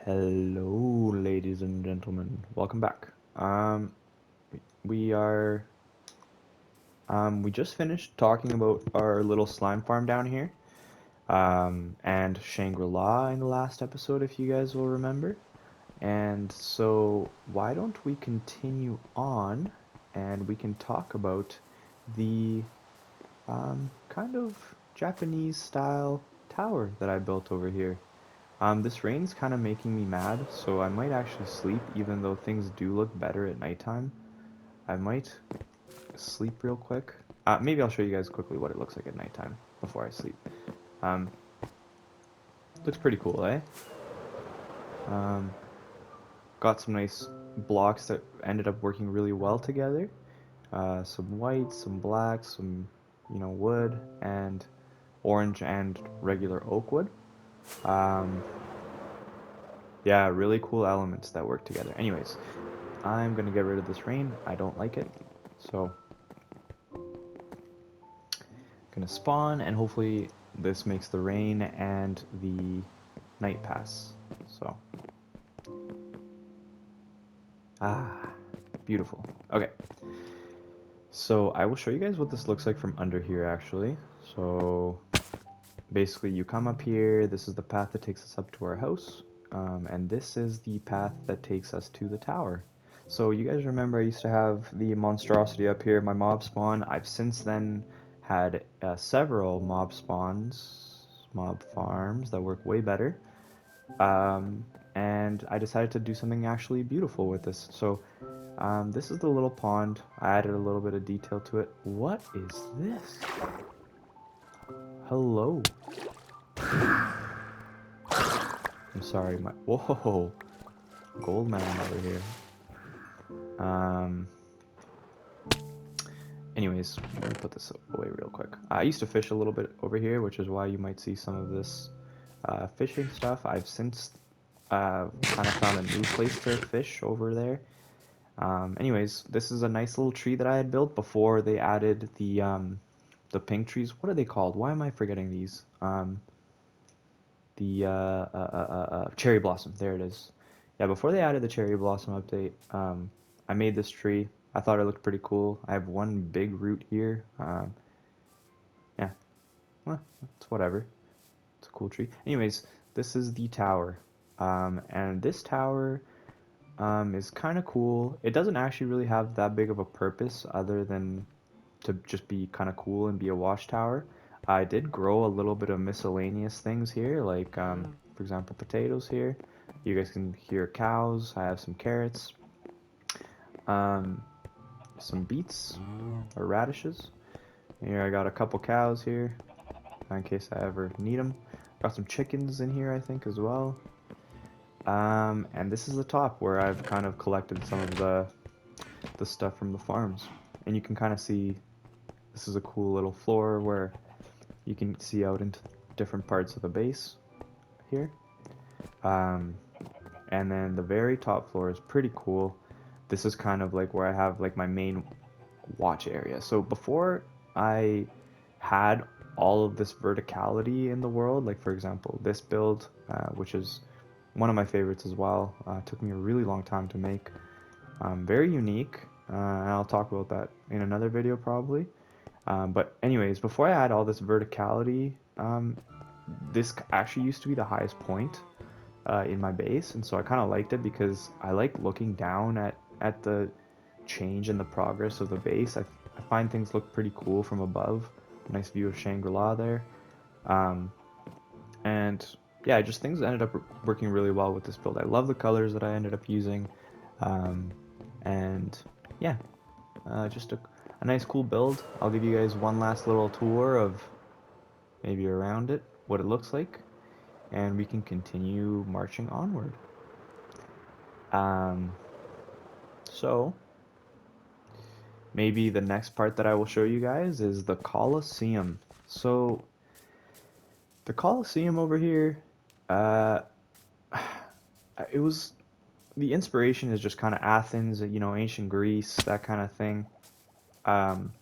Hello, ladies and gentlemen. Welcome back. We are we just finished talking about our little slime farm down here, and Shangri-La in the last episode, if you guys will remember. And so, why don't we continue on, and we can talk about the kind of Japanese style tower that I built over here. This rain's kind of making me mad, so I might actually sleep, even though things do look better at nighttime. I might sleep real quick. Maybe I'll show you guys quickly what it looks like at nighttime before I sleep. Um, Looks pretty cool, eh? Um, got some nice blocks that ended up working really well together. Some white, some black, some, wood, and orange and regular oak wood. Um, yeah, really cool elements that work together. Anyways, I'm gonna get rid of this rain. I don't like it. So, gonna spawn, and hopefully this makes the rain and the night pass. So, ah, beautiful. Okay, so I will show you guys what this looks like from under here, actually. So, basically you come up here, this is the path that takes us up to our house, and this is the path that takes us to the tower. So you guys remember I used to have the monstrosity up here, my mob spawn. I've since then had several mob farms that work way better, and I decided to do something actually beautiful with this. So this is the little pond. I added a little bit of detail to it. What is this? Hello. I'm sorry, my whoa, gold man over here. Um. Anyways, let me put this away real quick. I used to fish a little bit over here, which is why you might see some of this fishing stuff. I've since kind of found a new place to fish over there. Anyways, this is a nice little tree that I had built before they added the pink trees. What are they called? Why am I forgetting these? Cherry blossom. There it is. Yeah, before they added the cherry blossom update, I made this tree. I thought it looked pretty cool. I have one big root here. Yeah, well, it's whatever. It's a cool tree. Anyways, this is the tower. And this tower is kind of cool. It doesn't actually really have that big of a purpose other than to just be kind of cool and be a watchtower. I did grow a little bit of miscellaneous things here, like for example, potatoes here. You guys can hear cows. I have some carrots, um, some beets or radishes. Here I got a couple cows here in case I ever need them. Got some chickens in here, I think, as well. And this is the top where I've kind of collected some of the stuff from the farms, and you can kind of see this is a cool little floor where you can see out into different parts of the base here. Um, and then the very top floor is pretty cool. This is kind of like where I have like my main watch area. So before I had all of this verticality in the world, like for example, this build, which is one of my favorites as well, took me a really long time to make. Very unique, and I'll talk about that in another video probably. But anyways, before I had all this verticality, this actually used to be the highest point in my base, and so I kind of liked it because I like looking down at the change and the progress of the base. I find things look pretty cool from above. Nice view of Shangri-La there. Um, and yeah, just things ended up working really well with this build. I love the colors that I ended up using. Um, and yeah, just a nice cool build. I'll give you guys one last little tour of maybe around it, what it looks like, and we can continue marching onward. Um, so maybe the next part that I will show you guys is the Colosseum. So the Colosseum over here, uh, it was the inspiration is just kind of Athens, ancient Greece, that kind of thing. Um,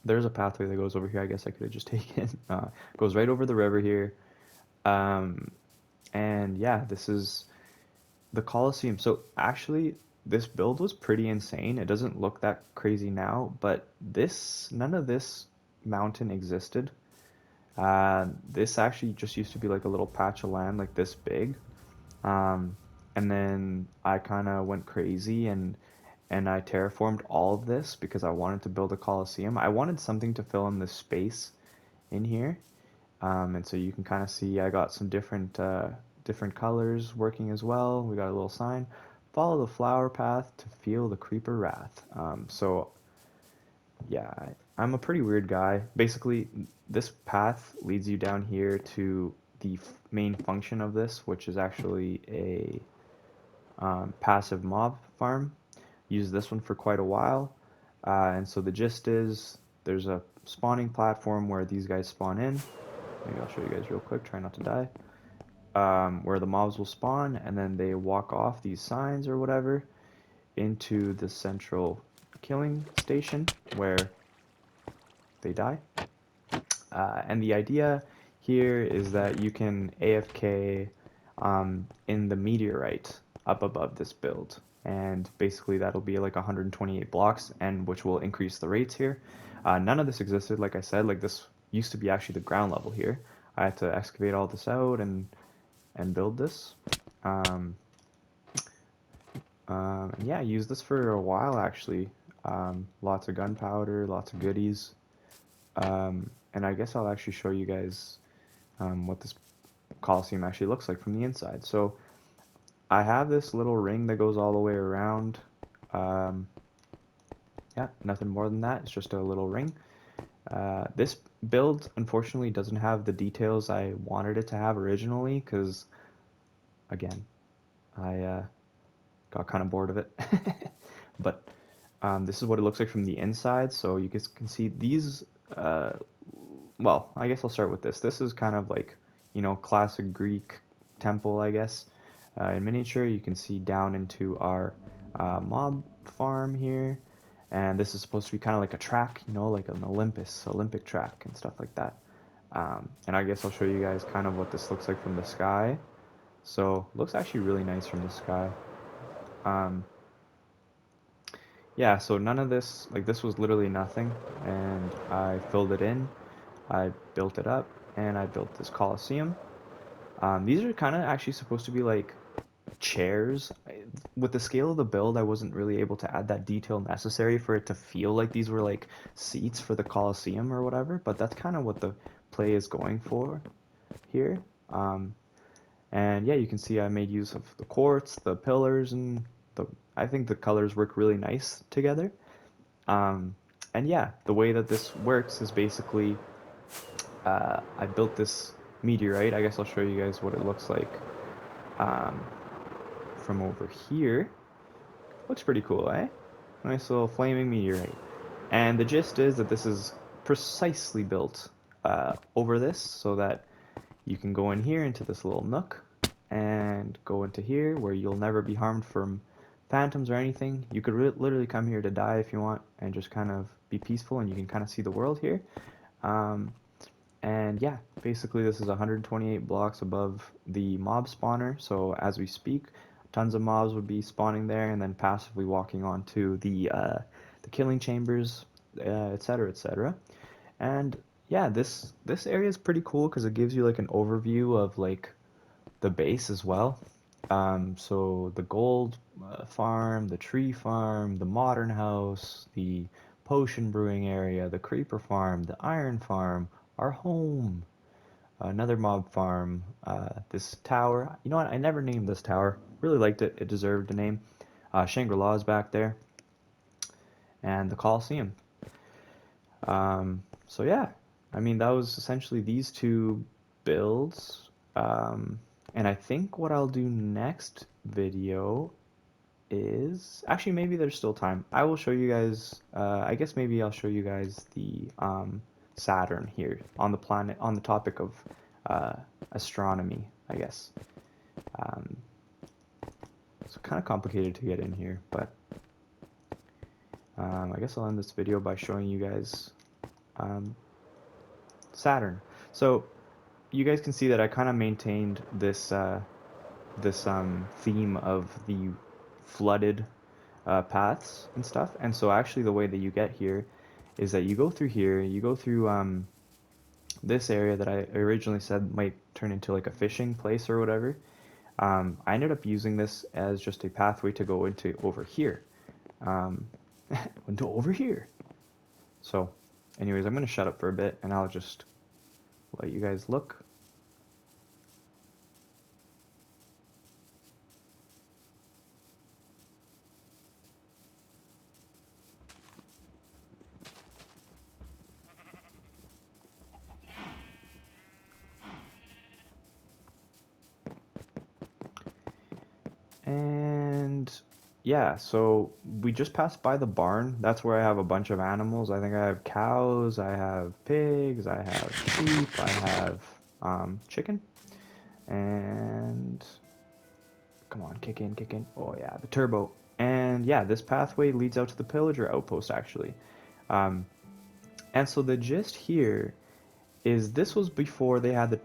there's a pathway that goes over here. I guess I could have just taken. Goes right over the river here. Um, and yeah, this is the Colosseum. So actually, this build was pretty insane. It doesn't look that crazy now, but none of this mountain existed. This actually just used to be like a little patch of land like this big. Um, and then I kind of went crazy and I terraformed all of this because I wanted to build a Colosseum. I wanted something to fill in this space in here. And so you can kind of see I got some different colors working as well. We got a little sign. Follow the flower path to feel the creeper wrath. So yeah, I'm a pretty weird guy. Basically, this path leads you down here to the main function of this, which is actually a passive mob farm. Used this one for quite a while. And so the gist is there's a spawning platform where these guys spawn in. Maybe I'll show you guys real quick, try not to die. Where the mobs will spawn, and then they walk off these signs or whatever into the central killing station where they die. And the idea here is that you can AFK in the meteorite up above this build. And basically that'll be like 128 blocks, and which will increase the rates here. None of this existed, like I said, like this used to be actually the ground level here. I had to excavate all this out and build this. Um, and yeah, I used this for a while actually. Lots of gunpowder, lots of goodies. And I guess I'll actually show you guys what this Colosseum actually looks like from the inside. So I have this little ring that goes all the way around. Um, yeah, nothing more than that. It's just a little ring. This build, unfortunately, doesn't have the details I wanted it to have originally because, again, I got kind of bored of it. But this is what it looks like from the inside. So you guys can see these. Well, I guess I'll start with this. This is kind of like, classic Greek temple, I guess. In miniature, you can see down into our mob farm here. And this is supposed to be kind of like a track, like an Olympic track and stuff like that. And I guess I'll show you guys kind of what this looks like from the sky. So, it looks actually really nice from the sky. Um, yeah, so none of this, like this was literally nothing, and I filled it in, I built it up, and I built this Colosseum. These are kind of actually supposed to be like chairs. With the scale of the build, I wasn't really able to add that detail necessary for it to feel like these were like seats for the Colosseum or whatever, but that's kind of what the play is going for here. And yeah, you can see I made use of the quartz, the pillars, and the I think the colors work really nice together. Um, and yeah, the way that this works is basically I built this meteorite. I guess I'll show you guys what it looks like um, from over here. Looks pretty cool, eh? Nice little flaming meteorite. And the gist is that this is precisely built over this so that you can go in here into this little nook and go into here where you'll never be harmed from phantoms or anything. You could literally come here to die if you want and just kind of be peaceful, and you can kind of see the world here. Um, and yeah, basically this is 128 blocks above the mob spawner, so as we speak, tons of mobs would be spawning there and then passively walking onto the killing chambers, etc., etc. And yeah, this area is pretty cool because it gives you like an overview of like the base as well. So the gold farm, the tree farm, the modern house, the potion brewing area, the creeper farm, the iron farm, our home, another mob farm, this tower. You know what? I never named this tower. Really liked it. It deserved a name. Shangri-La's back there, and the Colosseum. So yeah, I mean that was essentially these two builds. And I think what I'll do next video is actually maybe there's still time. I will show you guys. I guess maybe I'll show you guys the Saturn here on the planet on the topic of uh, astronomy. I guess. Um, it's kind of complicated to get in here, but I guess I'll end this video by showing you guys um, Saturn. So you guys can see that I kind of maintained this this theme of the flooded paths and stuff. And so actually the way that you get here is that you go through here, you go through this area that I originally said might turn into like a fishing place or whatever. I ended up using this as just a pathway to go into over here. Um, into over here. So, anyways, I'm going to shut up for a bit and I'll just let you guys look. And yeah, so we just passed by the barn. That's where I have a bunch of animals. I think I have cows, I have pigs, I have sheep, I have chicken. And come on, kick in, kick in. Oh yeah, the turbo. And yeah, this pathway leads out to the pillager outpost actually. Um, and so the gist here is this was before they had the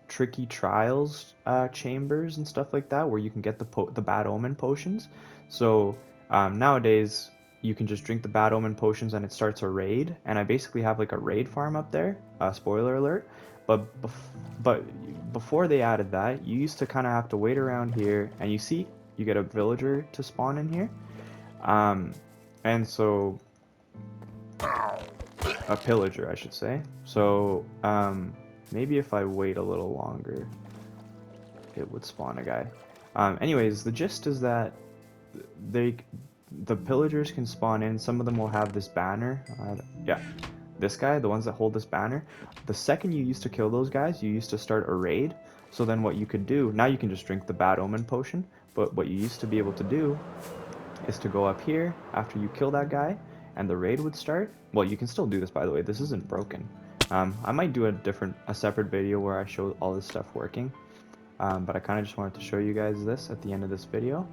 tricky trials chambers and stuff like that, where you can get the bad omen potions. So nowadays you can just drink the bad omen potions and it starts a raid. And I basically have like a raid farm up there. Spoiler alert. But before they added that, you used to kind of have to wait around here, and you see you get a villager to spawn in here. Um, and so a pillager, I should say. So, maybe if I wait a little longer, it would spawn a guy. Anyways, the gist is that they, the pillagers can spawn in. Some of them will have this banner. Yeah, this guy, the ones that hold this banner. The second you used to kill those guys, you used to start a raid. So then what you could do, now you can just drink the bad omen potion. But what you used to be able to do is to go up here after you kill that guy and the raid would start. Well, you can still do this, by the way. This isn't broken. I might do a separate video where I show all this stuff working. But I kind of just wanted to show you guys this at the end of this video.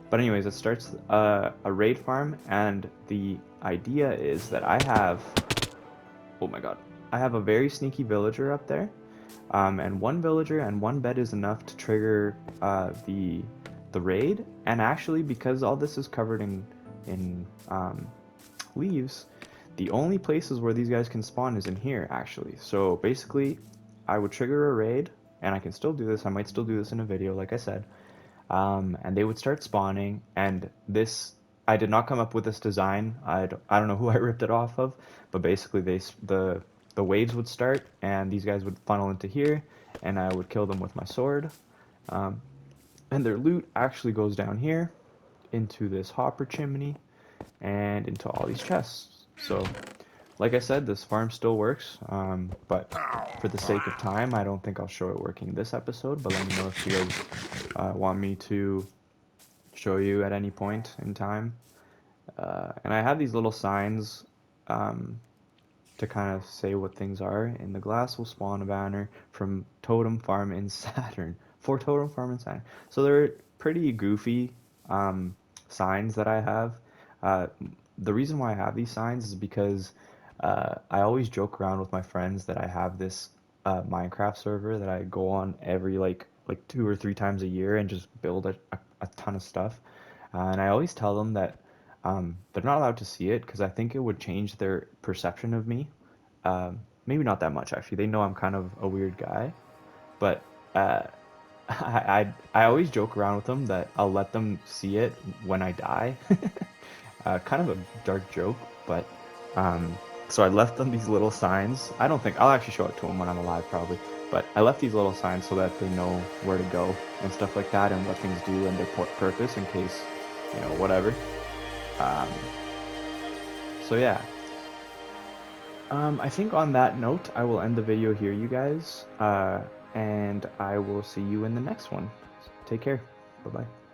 But anyways, it starts a raid farm, and the idea is that oh my god, I have a very sneaky villager up there. And one villager and one bed is enough to trigger the raid. And actually, because all this is covered in leaves, the only places where these guys can spawn is in here, actually. So basically, I would trigger a raid, and I can still do this. I might still do this in a video, like I said. And they would start spawning, and this, I did not come up with this design. I don't know who I ripped it off of, but basically the waves would start, and these guys would funnel into here, and I would kill them with my sword. Um, and their loot actually goes down here into this hopper chimney and into all these chests. So, like I said, this farm still works, but for the sake of time, I don't think I'll show it working this episode, but let me know if you guys want me to show you at any point in time. And I have these little signs to kind of say what things are. In the glass will spawn a banner from Totem Farm in Saturn. For Totem Farm in Saturn. So they're pretty goofy signs that I have. Uh, the reason why I have these signs is because I always joke around with my friends that I have this Minecraft server that I go on every like 2 or 3 times a year and just build a ton of stuff. And I always tell them that they're not allowed to see it because I think it would change their perception of me. Maybe not that much, actually. They know I'm kind of a weird guy, but uh, I always joke around with them that I'll let them see it when I die. Kind of a dark joke, but so I left them these little signs. I don't think I'll actually show it to them when I'm alive, probably. But I left these little signs so that they know where to go and stuff like that, and what things do and their purpose in case, whatever. Um, so yeah. I think on that note, I will end the video here, you guys. And I will see you in the next one. Take care. Bye-bye.